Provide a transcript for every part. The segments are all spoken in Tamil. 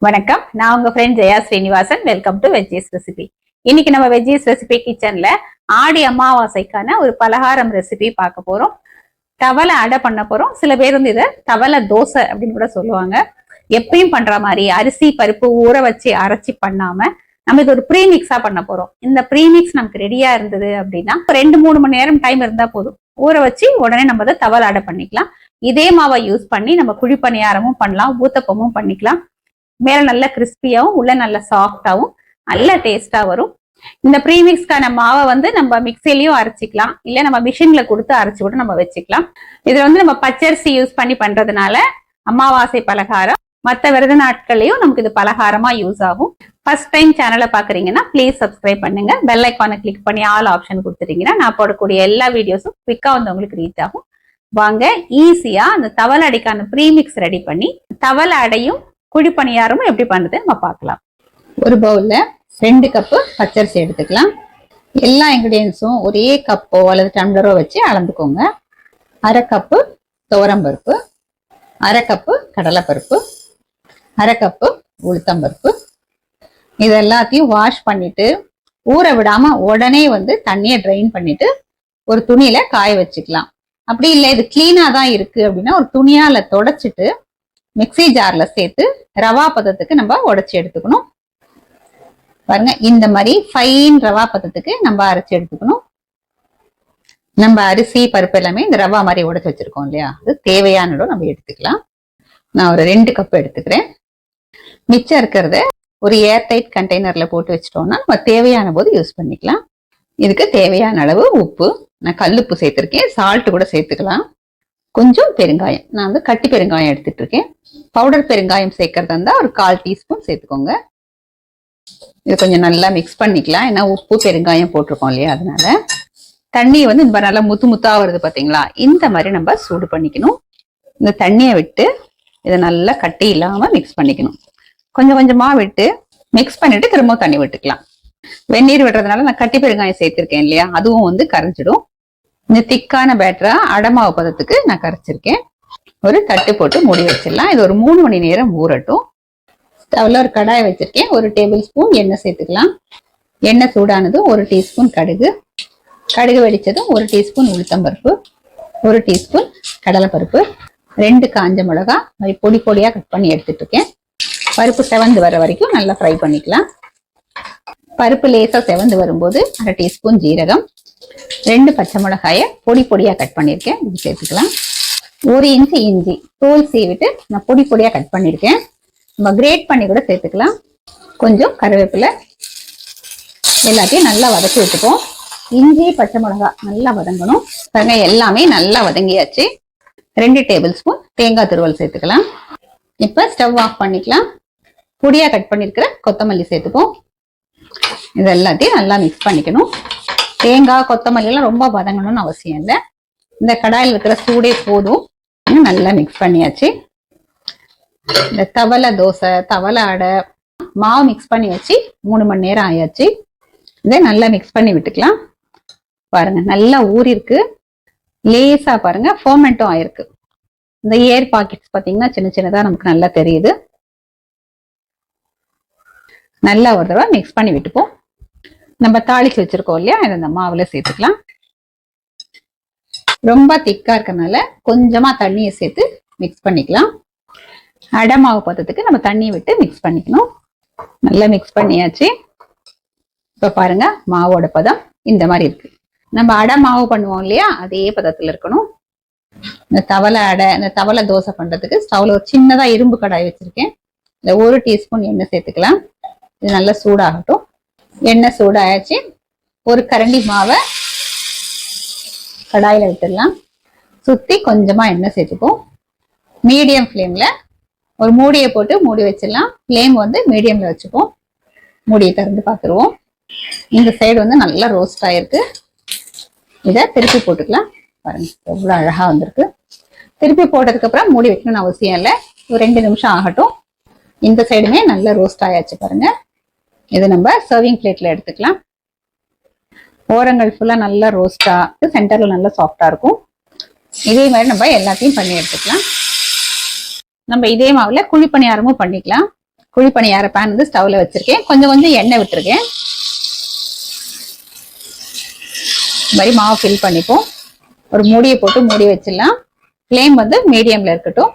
வணக்கம், நான் உங்க friend Jaya Srinivasan. Welcome to veggies recipe. இன்னைக்கு நம்ம வெஜ்ஜீஸ் ரெசிபி கிச்சன்ல ஆடி அமாவாசைக்கான ஒரு பலகாரம் ரெசிபி பார்க்க போறோம். தவளை அடை பண்ண போறோம். சில பேர் இதை தவளை தோசை அப்படின்னு கூட சொல்லுவாங்க. எப்பயும் பண்ற மாதிரி அரிசி பருப்பு ஊற வச்சு அரைச்சி பண்ணாம நம்ம இது ஒரு ப்ரீமிக்ஸா பண்ண போறோம். இந்த ப்ரீமிக்ஸ் நமக்கு ரெடியா இருந்தது அப்படின்னா 2-3 மணி நேரம் டைம் இருந்தா போதும். ஊற வச்சு உடனே நம்ம அதை தவளை அடை பண்ணிக்கலாம். இதே மாவை யூஸ் பண்ணி நம்ம குழி பணியாரமும் பண்ணலாம், ஊத்தப்பமும் பண்ணிக்கலாம். மேல நல்ல கிறிஸ்பியாவும் உள்ள நல்ல சாஃப்டாவும் நல்ல டேஸ்டா வரும். இந்த ப்ரீமிக்ஸ்க்கான மாவை நம்ம மிக்சிலையும் அரைச்சிக்கலாம், இல்ல நம்ம மிஷின்ல கொடுத்து அரைச்சு கூட நம்ம வச்சுக்கலாம். இதுல நம்ம பச்சரிசி யூஸ் பண்ணி பண்றதுனால அமாவாசை பலகாரம் மற்ற விரத நாட்களையும் நமக்கு இது பலகாரமா யூஸ் ஆகும். ஃபர்ஸ்ட் டைம் சேனலை பாக்குறீங்கன்னா ப்ளீஸ் சப்ஸ்கிரைப் பண்ணுங்க. பெல் ஐக்கானை கிளிக் பண்ணி ஆல் ஆப்ஷன் கொடுத்துட்டீங்கன்னா நான் போடக்கூடிய எல்லா வீடியோஸும் குவிக்கா உங்களுக்கு ரீச் ஆகும். வாங்க ஈஸியா அந்த தவளை அடைக்கான ப்ரீமிக்ஸ் ரெடி பண்ணி தவளை அடையும் குழி பணியாரமும் எப்படி பண்ணுறது நம்ம பார்க்கலாம். ஒரு பவுல்ல 2 கப்பு பச்சரிசி எடுத்துக்கலாம். எல்லா இன்கிரீடியன்ஸும் ஒரே கப்போ அல்லது டம்ளரோ வச்சு அளந்துக்கோங்க. 1/2 கப்பு துவரம்பருப்பு, 1/2 கப்பு கடலைப்பருப்பு, 1/2 கப்பு உளுத்தம்பருப்பு. இது எல்லாத்தையும் வாஷ் பண்ணிட்டு ஊற விடாம உடனே தண்ணியை ட்ரைன் பண்ணிட்டு ஒரு துணியில காய வச்சுக்கலாம். அப்படி இல்லை இது கிளீனா தான் இருக்கு அப்படின்னா ஒரு துணியால தொடச்சிட்டு மிக்சி ஜார்ல சேர்த்து ரவா பதத்துக்கு நம்ம உடைச்சி எடுத்துக்கணும். பாருங்க, இந்த மாதிரி ஃபைன் ரவா பதத்துக்கு நம்ம அரைச்சி எடுத்துக்கணும். நம்ம அரிசி பருப்பு எல்லாமே இந்த ரவா மாதிரி உடைச்சு வச்சிருக்கோம் இல்லையா, அது தேவையான நம்ம எடுத்துக்கலாம். நான் ஒரு 2 கப் எடுத்துக்கிறேன். மிச்சம் இருக்கிறத ஒரு ஏர்டைட் கண்டெய்னர்ல போட்டு வச்சிட்டோம்னா நம்ம தேவையான போது யூஸ் பண்ணிக்கலாம். இதுக்கு தேவையான அளவு உப்பு, நான் கல்லுப்பு சேர்த்திருக்கேன், சால்ட் கூட சேர்த்துக்கலாம். கொஞ்சம் பெருங்காயம், நான் கட்டி பெருங்காயம் எடுத்துட்டு இருக்கேன். பவுடர் பெருங்காயம் சேர்க்கறதா இருந்தா ஒரு 1/4 டீஸ்பூன் சேர்த்துக்கோங்க. இது கொஞ்சம் நல்லா மிக்ஸ் பண்ணிக்கலாம், ஏன்னா உப்பு பெருங்காயம் போட்டிருக்கோம் இல்லையா, அதனால. தண்ணி இந்த மாதிரி நல்லா முத்து முத்தா வருது பாத்தீங்களா, இந்த மாதிரி நம்ம சூடு பண்ணிக்கணும். இந்த தண்ணியை விட்டு இதை நல்லா கட்டி இல்லாம மிக்ஸ் பண்ணிக்கணும். கொஞ்சம் கொஞ்சமா விட்டு மிக்ஸ் பண்ணிட்டு திரும்ப தண்ணி விட்டுக்கலாம். வெந்நீர் விடுறதுனால நான் கட்டி பெருங்காயம் சேர்த்திருக்கேன் இல்லையா, அதுவும் கரைஞ்சிடும். இந்த திக்கான பேட்டரா அடமாவு பதத்துக்கு நான் கரைச்சிருக்கேன். ஒரு தட்டு போட்டு மூடி வச்சிடலாம். இது ஒரு 3 மணி நேரம் ஊறட்டும். ஸ்டவ்ல ஒரு கடாயை வச்சிருக்கேன். 1 டேபிள் ஸ்பூன் எண்ணெய் சேர்த்துக்கலாம். எண்ணெய் சூடானதும் 1 டீஸ்பூன் கடுகு, கடுகு வெடிச்சதும் 1 டீஸ்பூன் உளுத்தம்பருப்பு, 1 டீஸ்பூன் கடலைப்பருப்பு, 2 காஞ்ச மிளகா பொடி பொடியா கட் பண்ணி எடுத்துட்டு இருக்கேன். பருப்பு செவந்து வர வரைக்கும் நல்லா ஃப்ரை பண்ணிக்கலாம். பருப்பு லேசா செவந்து வரும்போது 1/2 டீஸ்பூன் ஜீரகம், 2 பச்சை மிளகாயை பொடி பொடியா கட் பண்ணிருக்கேன், இது சேர்த்துக்கலாம். 1 இன்ச்சு இஞ்சி தோல் சீவிட்டு நான் பொடி பொடியா கட் பண்ணிருக்கேன், நம்ம கிரேட் பண்ணி கூட சேர்த்துக்கலாம். கொஞ்சம் கருவேப்பிலை, எல்லாத்தையும் நல்லா வதக்கி விட்டுப்போம். இஞ்சி பச்சை மிளகா நல்லா வதங்கணும். பாருங்க, எல்லாமே நல்லா வதங்கியாச்சு. 2 டேபிள் ஸ்பூன் தேங்காய் துருவல் சேர்த்துக்கலாம். இப்ப ஸ்டவ் ஆஃப் பண்ணிக்கலாம். பொடியா கட் பண்ணிருக்கிற கொத்தமல்லி சேர்த்துப்போம். இது எல்லாத்தையும் நல்லா மிக்ஸ் பண்ணிக்கணும். தேங்காய் கொத்தமல்லி எல்லாம் ரொம்ப வதங்கணும்னு அவசியம் இல்லை, இந்த கடாயில் இருக்கிற சூடே போதும். நல்லா மிக்ஸ் பண்ணியாச்சு. இந்த தவளை தோசை தவளை அடை மாவு மிக்ஸ் பண்ணி வச்சு 3 மணி நேரம் ஆயாச்சு. இதை நல்லா மிக்ஸ் பண்ணி விட்டுக்கலாம். பாருங்க, நல்லா ஊறிருக்கு. லேசா பாருங்க ஃபோர்மெண்ட்டும் ஆயிருக்கு. இந்த ஏர் பாக்கெட்ஸ் பாத்தீங்கன்னா சின்ன சின்னதா நமக்கு நல்லா தெரியுது. நல்லா ஒரு தடவை மிக்ஸ் பண்ணி விட்டுப்போம். நம்ம தாளிச்சு வச்சிருக்கோம் இல்லையா, இந்த மாவுல சேர்த்துக்கலாம். ரொம்ப திக்கா இருக்கனால கொஞ்சமா தண்ணியை சேர்த்து மிக்ஸ் பண்ணிக்கலாம். அடை மாவு பதத்துக்கு நம்ம தண்ணியை விட்டு மிக்ஸ் பண்ணிக்கணும். நல்லா மிக்ஸ் பண்ணியாச்சு. இப்ப பாருங்க, மாவோட பதம் இந்த மாதிரி இருக்கு. நம்ம அடை மாவு பண்ணுவோம் இல்லையா, அதே பதத்துல இருக்கணும். இந்த தவளை அடை இந்த தவளை தோசை பண்றதுக்கு ஸ்டவ்ல ஒரு சின்னதா இரும்பு கடாய் வச்சிருக்கேன். இந்த 1 டீஸ்பூன் எண்ணெய் சேர்த்துக்கலாம். இது நல்லா சூடாகட்டும். எண்ணெய் சூடாயாச்சு. ஒரு கரண்டி மாவை கடாயில விட்டுடலாம். சுத்தி கொஞ்சமா எண்ணெய் சேர்த்துப்போம். மீடியம் ஃப்ளேம்ல ஒரு மூடியை போட்டு மூடி வச்சிடலாம். ஃப்ளேம் மீடியம்ல வச்சுப்போம். மூடியை திறந்து பார்த்துருவோம். இந்த சைடு நல்லா ரோஸ்ட் ஆயிருக்கு. இதை திருப்பி போட்டுக்கலாம். பாருங்க, எவ்வளவு அழகா வந்திருக்கு. திருப்பி போட்டதுக்கு அப்புறம் மூடி வைக்கணும்னு அவசியம் இல்லை, ஒரு 2 நிமிஷம் ஆகட்டும். இந்த சைடுமே நல்லா ரோஸ்ட் ஆயாச்சு பாருங்க. இது நம்ம சர்விங் பிளேட்ல எடுத்துக்கலாம். ஓரங்கள் ஃபுல்லா நல்லா ரோஸ்டா, சென்டர்ல நல்லா சாஃப்டா இருக்கும். இதே மாதிரி நம்ம எல்லாத்தையும் பண்ணி எடுத்துக்கலாம். நம்ம இதே மாவுல குழி பணியாரமும் பண்ணிக்கலாம். குழி பணியார பேன் வந்து ஸ்டவ்ல வச்சிருக்கேன். கொஞ்சம் எண்ணெய் விட்டுருக்கேன். இந்த மாதிரி மாவு ஃபில் பண்ணிப்போம். ஒரு மூடியை போட்டு மூடி வச்சிடலாம். ஃப்ளேம் வந்து மீடியம்ல இருக்கட்டும்.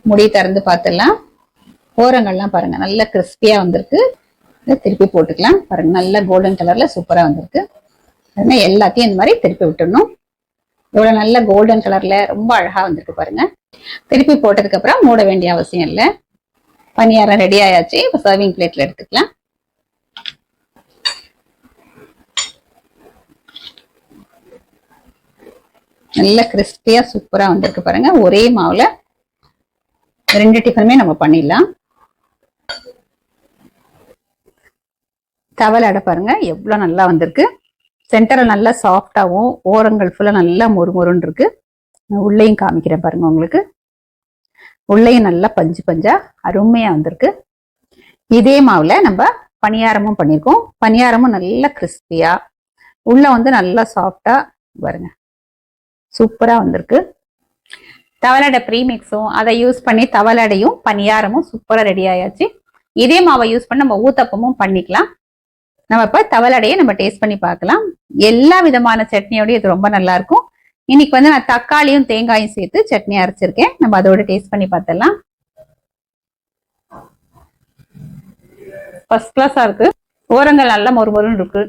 மூடி திறந்து பார்த்துடலாம். ஓரங்கள்லாம் பாருங்க நல்லா கிறிஸ்பியா வந்திருக்கு. திருப்பி போட்டுக்கலாம். பாருங்க நல்ல கோல்டன் கலர்ல சூப்பரா வந்திருக்கு. எல்லாத்தையும் இந்த மாதிரி திருப்பி விட்டுடணும். இவ்வளவு நல்ல கோல்டன் கலர்ல ரொம்ப அழகா வந்திருக்கு பாருங்க. திருப்பி போட்டதுக்கு அப்புறம் மூட வேண்டிய அவசியம் இல்லை. பணியாரம் ரெடி ஆயாச்சு. இப்ப சர்விங் பிளேட்ல எடுத்துக்கலாம். நல்ல கிறிஸ்பியா சூப்பரா வந்திருக்கு பாருங்க. ஒரே மாவுல 2 டிஃபனுமே நம்ம பண்ணிடலாம். தவளை அடை பாருங்க எவ்வளவு நல்லா வந்திருக்கு. சென்டர்ல நல்லா சாஃப்டாவும் ஓரங்கள் ஃபுல்லா நல்லா மொறுமொறுன்னு இருக்கு. உள்ளேயும் காமிக்கிறேன் பாருங்க. உங்களுக்கு உள்ளேயும் நல்லா பஞ்சா அருமையா வந்திருக்கு. இதே மாவுல நம்ம பணியாரமும் பண்ணிருக்கோம். பணியாரமும் நல்லா கிறிஸ்பியா, உள்ள வந்து நல்லா சாஃப்டா பாருங்க சூப்பரா வந்திருக்கு. தவளடை ப்ரீமிக்ஸும் அதை யூஸ் பண்ணி தவளடையும் பணியாரமும் சூப்பரா ரெடி ஆயாச்சு. இதே மாவை யூஸ் பண்ணி நம்ம ஊத்தப்பமும் பண்ணிக்கலாம். நம்ம இப்ப தவளடையை நம்ம டேஸ்ட் பண்ணி பார்க்கலாம். எல்லா விதமான சட்னியோடய இது ரொம்ப நல்லா இருக்கும். இன்னைக்கு வந்து நான் தக்காளியும் தேங்காயும் சேர்த்து சட்னி அரைச்சிருக்கேன். நம்ம அதோட டேஸ்ட் பண்ணி பார்த்தலாம். ஃபர்ஸ்ட் கிளாஸா இருக்கு. ஓரங்கள் நல்லா மொறுமொறுன்னு இருக்கு.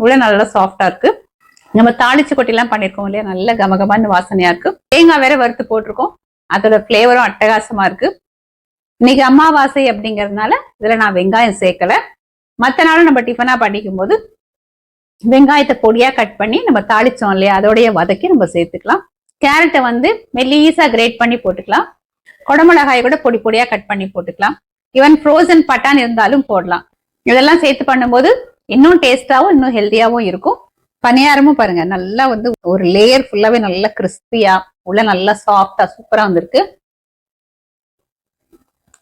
உள்ள நல்லா சாஃப்டா இருக்கு. நம்ம தாளிச்சு கொட்டிலாம் பண்ணிருக்கோம் இல்லையா, நல்ல கமகமான வாசனையா இருக்கு. தேங்காய் வேற வறுத்து போட்டிருக்கோம். அதோட பிளேவரும் அட்டகாசமா இருக்கு. இன்னைக்கு அமாவாசை அப்படிங்கறதுனால இதுல நான் வெங்காயம் சேர்க்கல. மற்ற நாளும் நம்ம டிஃபனா பண்ணிக்கும் போது வெங்காயத்தை பொடியா கட் பண்ணி நம்ம தாளிச்சோம் இல்லையா, அதோடய வதக்கி நம்ம சேர்த்துக்கலாம். கேரட்டை வந்து மெல்லீஸா கிரேட் பண்ணி போட்டுக்கலாம். குடமிளகாயை கூட பொடி பொடியா கட் பண்ணி போட்டுக்கலாம். ஈவன் ஃப்ரோசன் பட்டான் இருந்தாலும் போடலாம். இதெல்லாம் சேர்த்து பண்ணும்போது இன்னும் டேஸ்டாவும் இன்னும் ஹெல்த்தியாவும் இருக்கும். பணியாரமும் பாருங்க நல்லா வந்து ஒரு லேயர் ஃபுல்லாவே நல்லா கிறிஸ்பியா, உள்ள நல்லா சாஃப்டா சூப்பரா வந்திருக்கு.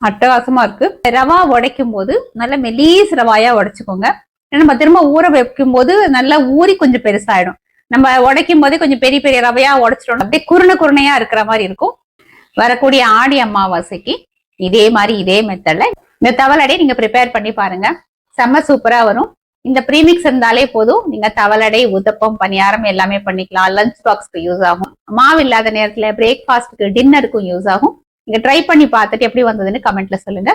அட்டகாசமா இருக்கு. ரவா உடைக்கும் போது நல்ல மெலீஸ் ரவாயா உடைச்சுக்கோங்க. நம்ம திரும்ப ஊற வைக்கும் போது நல்லா ஊறி கொஞ்சம் பெருசாயிடும். நம்ம உடைக்கும் போதே கொஞ்சம் பெரிய பெரிய ரவையா உடைச்சிட்டோம், அப்படியே குருணையா இருக்கிற மாதிரி இருக்கும். வரக்கூடிய ஆடி அமாவாசைக்கு இதே மாதிரி இதே மெத்தட்ல இந்த தவளடை நீங்க ப்ரிப்பேர் பண்ணி பாருங்க. செம்ம சூப்பரா வரும். இந்த ப்ரீமிக்ஸ் இருந்தாலே போதும். நீங்க தவளடை, ஊத்தப்பம், பணியாரம் எல்லாமே பண்ணிக்கலாம். லஞ்ச் பாக்ஸ்க்கு யூஸ் ஆகும். மாவு இல்லாத நேரத்துல பிரேக்ஃபாஸ்ட்க்கு, டின்னருக்கும் யூஸ் ஆகும். நீங்க ட்ரை பண்ணி பார்த்துட்டு எப்படி வந்ததுன்னு கமெண்ட்ல சொல்லுங்க.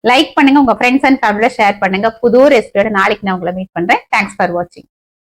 லைக் பண்ணுங்க. உங்க ஃப்ரெண்ட்ஸ் அண்ட் ஃபேமிலில ஷேர் பண்ணுங்க. புது ரெசிபியோட நாளைக்கு நான் உங்களை மீட் பண்றேன். தேங்க்ஸ் ஃபார் வாட்சிங்.